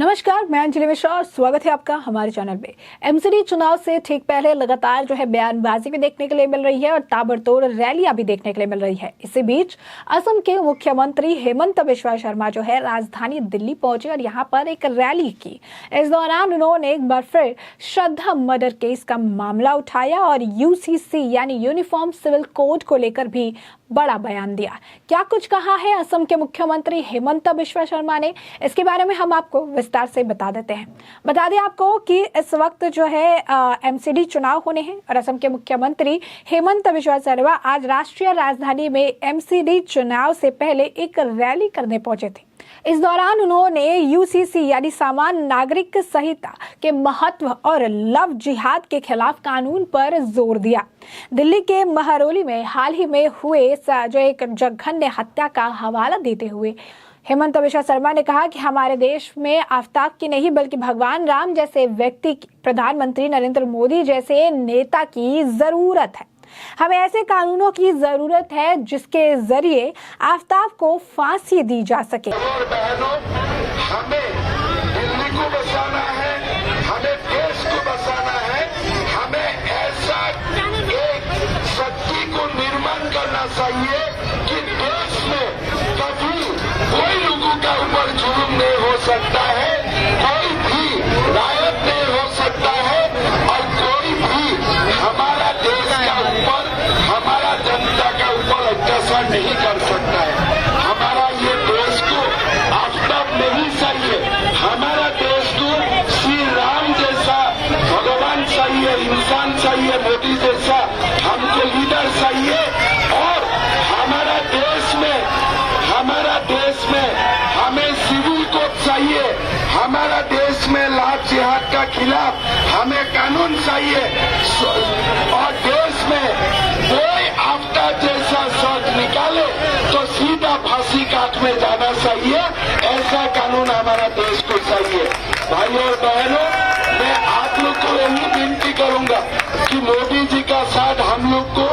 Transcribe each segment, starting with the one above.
नमस्कार, मैं अंजलि मिश्रा और स्वागत है आपका हमारे चैनल पे। एमसीडी चुनाव से ठीक पहले लगातार बयानबाजी भी देखने के लिए मिल रही है और ताबड़तोड़ रैलियां भी देखने के लिए मिल रही है। इसी बीच असम के मुख्यमंत्री हेमंत बिस्वा शर्मा राजधानी दिल्ली पहुंचे और यहां पर एक रैली की। इस दौरान उन्होंने एक बार फिर श्रद्धा मर्डर केस का मामला उठाया और यूसीसी यानी यूनिफॉर्म सिविल कोड को लेकर भी बड़ा बयान दिया। क्या कुछ कहा है असम के मुख्यमंत्री हेमंत बिस्वा शर्मा ने, इसके बारे में हम आपको विस्तार से बता देते हैं। बता दें आपको कि इस वक्त एमसीडी चुनाव होने हैं और असम के मुख्यमंत्री हेमंत बिस्वा शर्मा आज राष्ट्रीय राजधानी में एमसीडी चुनाव से पहले एक रैली करने पहुंचे थे। इस दौरान उन्होंने यूसीसी यानी सामान्य नागरिक संहिता के महत्व और लव जिहाद के खिलाफ कानून पर जोर दिया। दिल्ली के महरौली में हाल ही में हुए एक जघन्य हत्या का हवाला देते हुए हेमंत बिस्वा शर्मा ने कहा कि हमारे देश में आफ्ताब की नहीं बल्कि भगवान राम जैसे व्यक्ति, प्रधानमंत्री नरेंद्र मोदी जैसे नेता की जरूरत है। हमें ऐसे कानूनों की जरूरत है जिसके जरिए आफ्ताब को फांसी दी जा सके। और बहनों, हमें दिल्ली को बचाना है, हमें देश को बचाना है, हमें ऐसा एक शक्ति को निर्माण करना चाहिए कि देश में कभी कोई लोगों का ऊपर जुल्म नहीं हो सकता है, कोई भी रायत नहीं हो सकता है और कोई भी हमारा देश का ऊपर, हमारा जनता का ऊपर अत्याचार नहीं कर सकता है। हमारा ये देश को आफ्ताब नहीं चाहिए, हमारा देश को श्री राम जैसा भगवान चाहिए, इंसान चाहिए, मोदी जैसा हमको लीडर चाहिए। और हमारा देश में हमें सिविल कोड चाहिए, हमारा देश में लाभ जिहाद का खिलाफ हमें कानून चाहिए और देश में कोई आफ्ताब जैसा शख्स निकाले तो सीधा फांसी काट में जाना चाहिए। ऐसा कानून हमारा देश को चाहिए। भाइयों और बहनों, मैं आप लोग को यही विनती करूंगा कि मोदी जी का साथ हम लोग को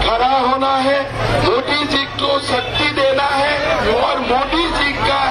खड़ा होना है, मोदी जी को शक्ति देना है और मोदी जी का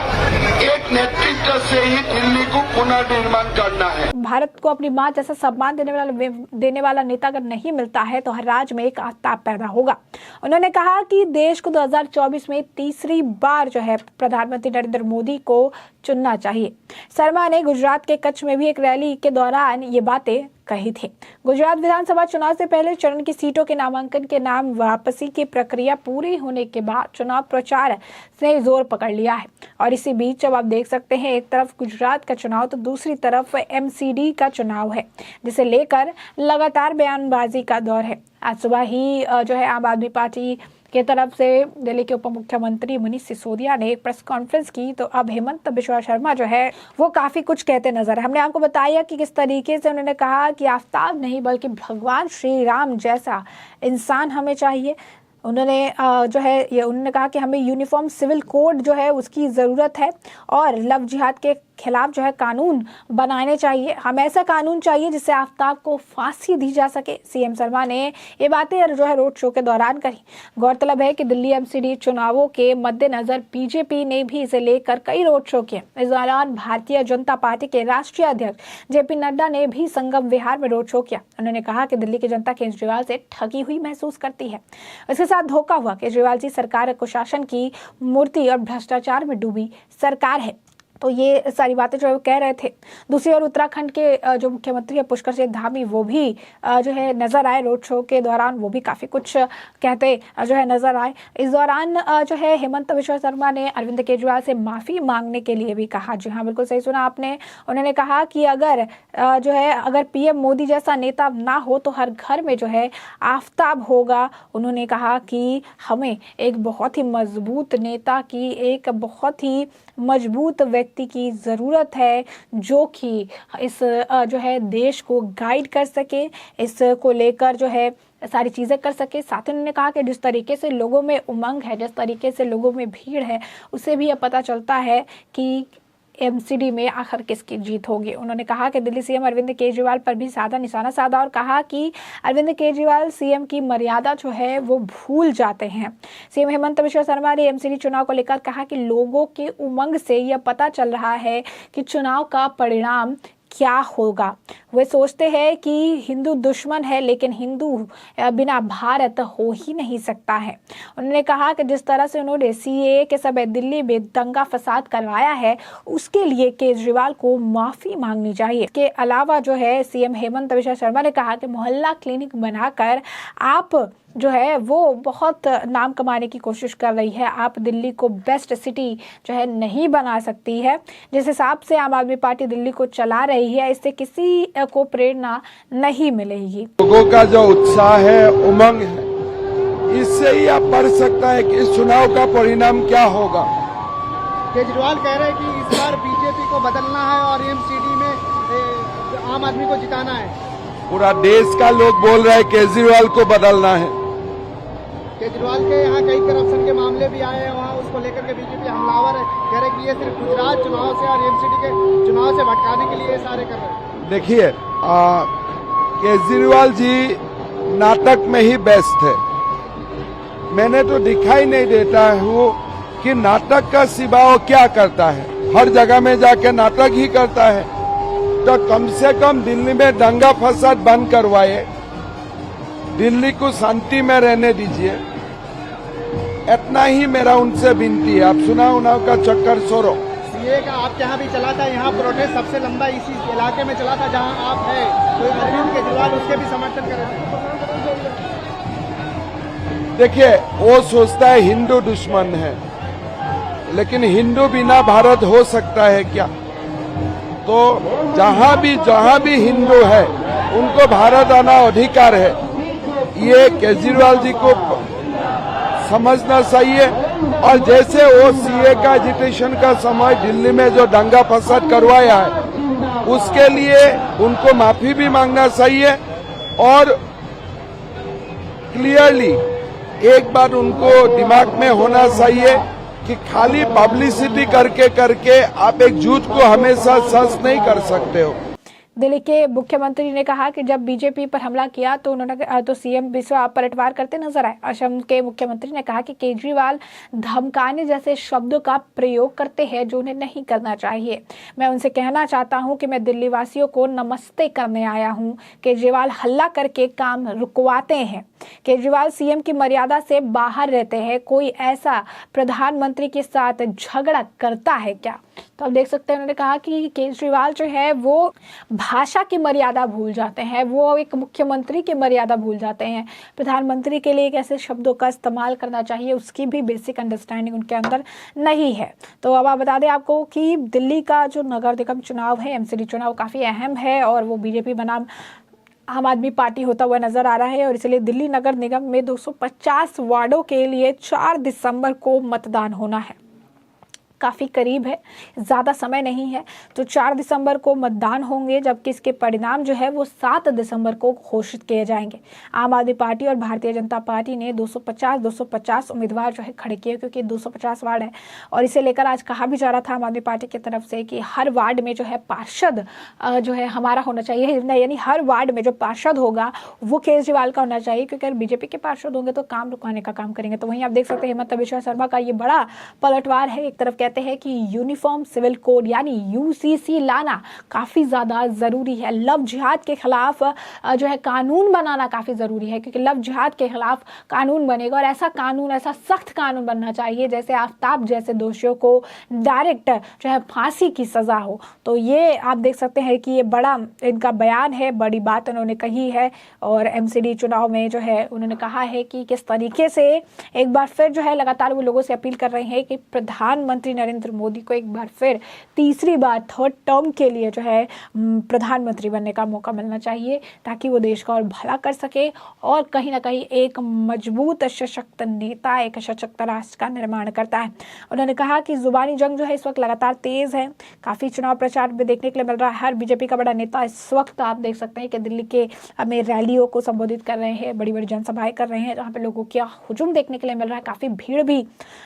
एक नेतृत्व से ही दिल्ली को पुनर्निर्माण करना है। भारत को अपनी मां जैसा सम्मान देने वाला नेता अगर नहीं मिलता है तो हर राज्य में एक आफ्ताब पैदा होगा। उन्होंने कहा कि देश को 2024 में तीसरी बार प्रधानमंत्री नरेंद्र मोदी को चुनना चाहिए। शर्मा ने गुजरात के कच्छ में भी एक रैली के दौरान ये बातें कही थी। गुजरात विधानसभा चुनाव से पहले चरण की सीटों के नामांकन के नाम वापसी की प्रक्रिया पूरी होने के बाद चुनाव प्रचार ने जोर पकड़ लिया है और इसी बीच अब आप देख सकते हैं, एक तरफ गुजरात का चुनाव तो दूसरी तरफ एमसीडी का चुनाव है, जिसे लेकर लगातार बयानबाजी का दौर है। आज सुबह ही आम आदमी पार्टी के तरफ से दिल्ली के उप मुख्यमंत्री मनीष सिसोदिया ने एक प्रेस कॉन्फ्रेंस की, तो अब हेमंत बिस्वा शर्मा वो काफी कुछ कहते नजर है। हमने आपको बताया कि किस तरीके से उन्होंने कहा कि आफ्ताब नहीं बल्कि भगवान श्री राम जैसा इंसान हमें चाहिए। उन्होंने उन्होंने कहा कि हमें यूनिफॉर्म सिविल कोड उसकी ज़रूरत है और लव जिहाद के खिलाफ कानून बनाने चाहिए। हमें ऐसा कानून चाहिए जिससे आफ्ताब को फांसी दी जा सके। सीएम शर्मा ने ये बातें रोड शो के दौरान कही। गौरतलब है कि दिल्ली एमसीडी चुनावों के मद्देनजर बीजेपी ने भी इसे लेकर कई रोड शो किए। इस दौरान भारतीय जनता पार्टी के राष्ट्रीय अध्यक्ष जेपी नड्डा ने भी संगम विहार में रोड शो किया। उन्होंने कहा कि दिल्ली की जनता केजरीवाल से ठगी हुई महसूस करती है, इसके साथ धोखा हुआ। केजरीवाल जी सरकार कुशासन की मूर्ति और भ्रष्टाचार में डूबी सरकार है। तो ये सारी बातें कह रहे थे। दूसरी ओर उत्तराखंड के जो मुख्यमंत्री है पुष्कर सिंह धामी, वो भी नजर आए रोड शो के दौरान, वो भी काफी कुछ कहते नजर आए। इस दौरान हेमंत बिस्वा शर्मा ने अरविंद केजरीवाल से माफी मांगने के लिए भी कहा। जी हाँ, बिल्कुल सही सुना आपने। उन्होंने कहा कि अगर पीएम मोदी जैसा नेता ना हो तो हर घर में आफ्ताब होगा। उन्होंने कहा कि हमें एक बहुत ही मजबूत नेता की, एक बहुत ही मजबूत व्यक्ति की जरूरत है जो कि इस देश को गाइड कर सके, इसको लेकर सारी चीजें कर सके। साथ ही उन्होंने कहा कि जिस तरीके से लोगों में उमंग है, जिस तरीके से लोगों में भीड़ है, उससे भी यह पता चलता है कि एमसीडी में आखिर किसकी जीत होगी। उन्होंने कहा कि दिल्ली सीएम अरविंद केजरीवाल पर भी साधा निशाना साधा और कहा कि अरविंद केजरीवाल सीएम की मर्यादा जो है वो भूल जाते हैं। सीएम हेमंत बिश्वा शर्मा ने एमसीडी चुनाव को लेकर कहा कि लोगों के उमंग से यह पता चल रहा है कि चुनाव का परिणाम क्या होगा। वे सोचते हैं कि हिंदू दुश्मन है, लेकिन हिंदू बिना भारत हो ही नहीं सकता है। उन्होंने कहा कि जिस तरह से उन्होंने सीएए के समय दिल्ली में दंगा फसाद करवाया है, उसके लिए केजरीवाल को माफी मांगनी चाहिए। इसके अलावा जो है सीएम हेमंत बिश्वा शर्मा ने कहा कि मोहल्ला क्लिनिक बनाकर आप जो है वो बहुत नाम कमाने की कोशिश कर रही है। आप दिल्ली को बेस्ट सिटी जो है नहीं बना सकती है। जिस हिसाब से आम आदमी पार्टी दिल्ली को चला रही है, इससे किसी को प्रेरणा नहीं मिलेगी। लोगों का जो उत्साह है, उमंग है, इससे ही आप पढ़ सकता है कि इस चुनाव का परिणाम क्या होगा। केजरीवाल कह रहे हैं कि इस बार बीजेपी को बदलना है और एमसीडी में आम आदमी को जिताना है। पूरा देश का लोग बोल रहे हैं केजरीवाल को बदलना है। केजरीवाल के यहाँ कई करप्शन के मामले भी आए हैं, वहाँ उसको लेकर के बीजेपी हमलावर है, कह रहे कि ये सिर्फ गुजरात चुनाव से और एमसीडी के चुनाव से भटकाने के लिए ये सारे कर रहे हैं। देखिए, केजरीवाल जी नाटक में ही बेस्ट है। मैंने तो दिखाई नहीं देता हूँ कि नाटक का सिवा वो क्या करता है। हर जगह में जाके नाटक ही करता है। तो कम से कम दिल्ली में दंगा फसाद बंद करवाए, दिल्ली को शांति में रहने दीजिए। इतना ही मेरा उनसे विनती है। आप चुनाव का चक्कर छोड़ो। सीए का आपके यहाँ भी चला था, यहाँ प्रोटेस्ट सबसे लंबा इसी इलाके में चला था जहाँ आप है, तो अरविंद केजरीवाल उसके भी समर्थन कर रहे थे। देखिए, वो सोचता है हिंदू दुश्मन है, लेकिन हिंदू बिना भारत हो सकता है क्या? तो जहाँ भी हिंदू है उनको भारत आना अधिकार है। ये केजरीवाल जी को समझना चाहिए। और जैसे वो सीए का एजिटेशन का समय दिल्ली में जो दंगा फसाद करवाया है, उसके लिए उनको माफी भी मांगना चाहिए। और क्लियरली एक बार उनको दिमाग में होना चाहिए कि खाली पब्लिसिटी करके आप एक झूठ को हमेशा सच नहीं कर सकते हो। दिल्ली के मुख्यमंत्री ने कहा कि जब बीजेपी पर हमला किया तो उन्होंने सीएम बिश्वा पलटवार करते नजर आए। असम के मुख्यमंत्री ने कहा कि केजरीवाल धमकाने जैसे शब्दों का प्रयोग करते हैं जो उन्हें नहीं करना चाहिए। मैं उनसे कहना चाहता हूं कि मैं दिल्ली वासियों को नमस्ते करने आया हूं। केजरीवाल हल्ला करके काम रुकवाते हैं। केजरीवाल सीएम की मर्यादा से बाहर रहते हैं। कोई ऐसा प्रधानमंत्री के साथ झगड़ा करता है क्या? तो आप देख सकते हैं, उन्होंने कहा कि केजरीवाल जो है वो भाषा की मर्यादा भूल जाते हैं, वो एक मुख्यमंत्री की मर्यादा भूल जाते हैं। प्रधानमंत्री के लिए कैसे शब्दों का इस्तेमाल करना चाहिए उसकी भी बेसिक अंडरस्टैंडिंग उनके अंदर नहीं है। तो अब आप बता दें आपको कि दिल्ली का जो नगर निगम चुनाव है, एमसीडी चुनाव, काफ़ी अहम है और वो बीजेपी बनाम आम आदमी पार्टी होता हुआ नजर आ रहा है। और इसलिए दिल्ली नगर निगम में 250 वार्डों के लिए 4 दिसंबर को मतदान होना है। काफ़ी करीब है, ज़्यादा समय नहीं है। तो 4 दिसंबर को मतदान होंगे, जबकि इसके परिणाम जो है वो 7 दिसंबर को घोषित किए जाएंगे। आम आदमी पार्टी और भारतीय जनता पार्टी ने 250 उम्मीदवार जो है खड़े किए, क्योंकि 250 वार्ड है। और इसे लेकर आज कहा भी जा रहा था आम आदमी पार्टी की तरफ से कि हर वार्ड में जो है पार्षद जो है हमारा होना चाहिए, यानी हर वार्ड में जो पार्षद होगा वो केजरीवाल का होना चाहिए, क्योंकि अगर बीजेपी के पार्षद होंगे तो काम रुकवाने का काम करेंगे। तो वहीं आप देख सकते हैं हेमंत बिश्वा शर्मा का ये बड़ा पलटवार है। एक तरफ कहते हैं कि यूनिफॉर्म सिविल कोड यानी यूसीसी लाना काफी ज्यादा जरूरी है। लव जिहाद के खिलाफ जो है कानून बनाना काफी जरूरी है, क्योंकि लव जिहाद के खिलाफ कानून बनेगा और ऐसा कानून, ऐसा सख्त कानून बनना चाहिए जैसे आफ्ताब जैसे दोषियों को डायरेक्ट जो है फांसी की सजा हो। तो ये आप देख सकते हैं कि ये बड़ा इनका बयान है, बड़ी बात उन्होंने कही है। और एमसीडी चुनाव में जो है उन्होंने कहा है कि किस तरीके से एक बार फिर जो है लगातार वो लोगों से अपील कर रहे हैं कि प्रधानमंत्री नरेंद्र मोदी को एक बार फिर तीसरी बार 3rd टर्म के लिए जो है प्रधानमंत्री बनने का मौका मिलना चाहिए, ताकि वो देश का और भला कर सके और कहीं ना कहीं एक मजबूत सशक्त नेता, एक सशक्त राष्ट्र का निर्माण करता है। उन्होंने कहा कि जुबानी जंग जो है इस वक्त लगातार तेज है। काफी चुनाव प्रचार में देखने के लिए मिल रहा है। हर बीजेपी का बड़ा नेता इस वक्त आप देख सकते हैं कि दिल्ली के में रैलियों को संबोधित कर रहे हैं, बड़ी बड़ी जनसभाएं कर रहे हैं, जहाँ पे लोगों का हुजूम देखने के लिए मिल रहा है। काफी भीड़ भी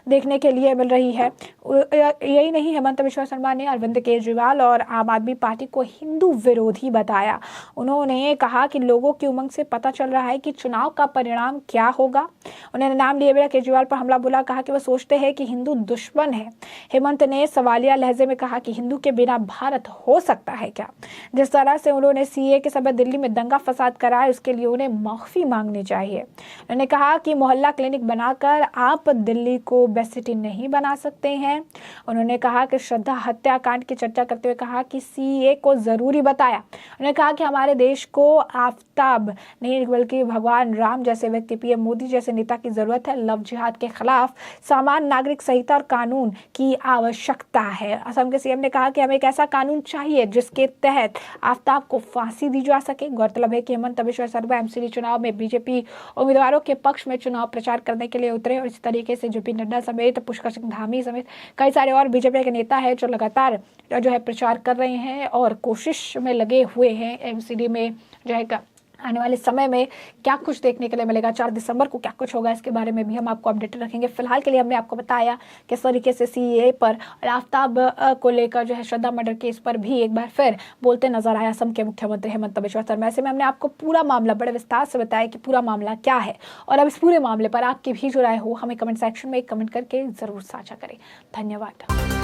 देखने के लिए मिल रही है। यही नहीं, हेमंत बिश्वा शर्मा ने अरविंद केजरीवाल और आम आदमी पार्टी को हिंदू विरोधी बताया। उन्होंने कहा कि लोगों की उमंग से पता चल रहा है कि चुनाव का परिणाम क्या होगा। उन्होंने नाम लिए बिना केजरीवाल पर हमला बोला, कहा कि वो सोचते हैं कि हिंदू दुश्मन है। हेमंत ने सवालिया लहजे में कहा कि हिंदू के बिना भारत हो सकता है क्या? जिस तरह से उन्होंने सीए के समय दिल्ली में दंगा फसाद कराया, उसके लिए उन्हें माफी मांगनी चाहिए। उन्होंने कहा कि मोहल्ला क्लिनिक बनाकर आप दिल्ली को बेस्ट सिटी नहीं बना सकते हैं। उन्होंने कहा कि श्रद्धा हत्याकांड की चर्चा करते हुए कहा कि सीए को जरूरी बताया। उन्होंने कहा कि हमारे देश को आफताब नहीं बल्कि भगवान राम जैसे व्यक्ति, पीएम मोदी जैसे नेता की जरूरत है। लव जिहाद के खिलाफ सामान्य नागरिक संहिता और कानून की आवश्यकता है। असम के सीएम ने कहा कि हमें एक ऐसा कानून चाहिए जिसके तहत आफताब को फांसी दी जा सके। गौरतलब है कि हेमंत बिश्वा शर्मा एमसीडी चुनाव में बीजेपी उम्मीदवारों के पक्ष में चुनाव प्रचार करने के लिए उतरे और इस तरीके से जेपी नड्डा समेत पुष्कर सिंह धामी समेत कई सारे और बीजेपी के नेता है जो लगातार जो है प्रचार कर रहे हैं और कोशिश में लगे हुए हैं एमसीडी में जो है आने वाले समय में क्या कुछ देखने के लिए मिलेगा, 4 दिसंबर को क्या कुछ होगा, इसके बारे में भी हम आपको अपडेट रखेंगे। फिलहाल के लिए हमने आपको बताया किस तरीके से सीए पर और आफताब को लेकर जो है श्रद्धा मर्डर केस पर भी एक बार फिर बोलते नजर आया असम के मुख्यमंत्री हेमंत बिश्वा शर्मा। ऐसे में हमने आपको पूरा मामला बड़े विस्तार से बताया कि पूरा मामला क्या है और अब इस पूरे मामले पर आपकी भी जो राय हो हमें कमेंट सेक्शन में कमेंट करके जरूर साझा करें। धन्यवाद।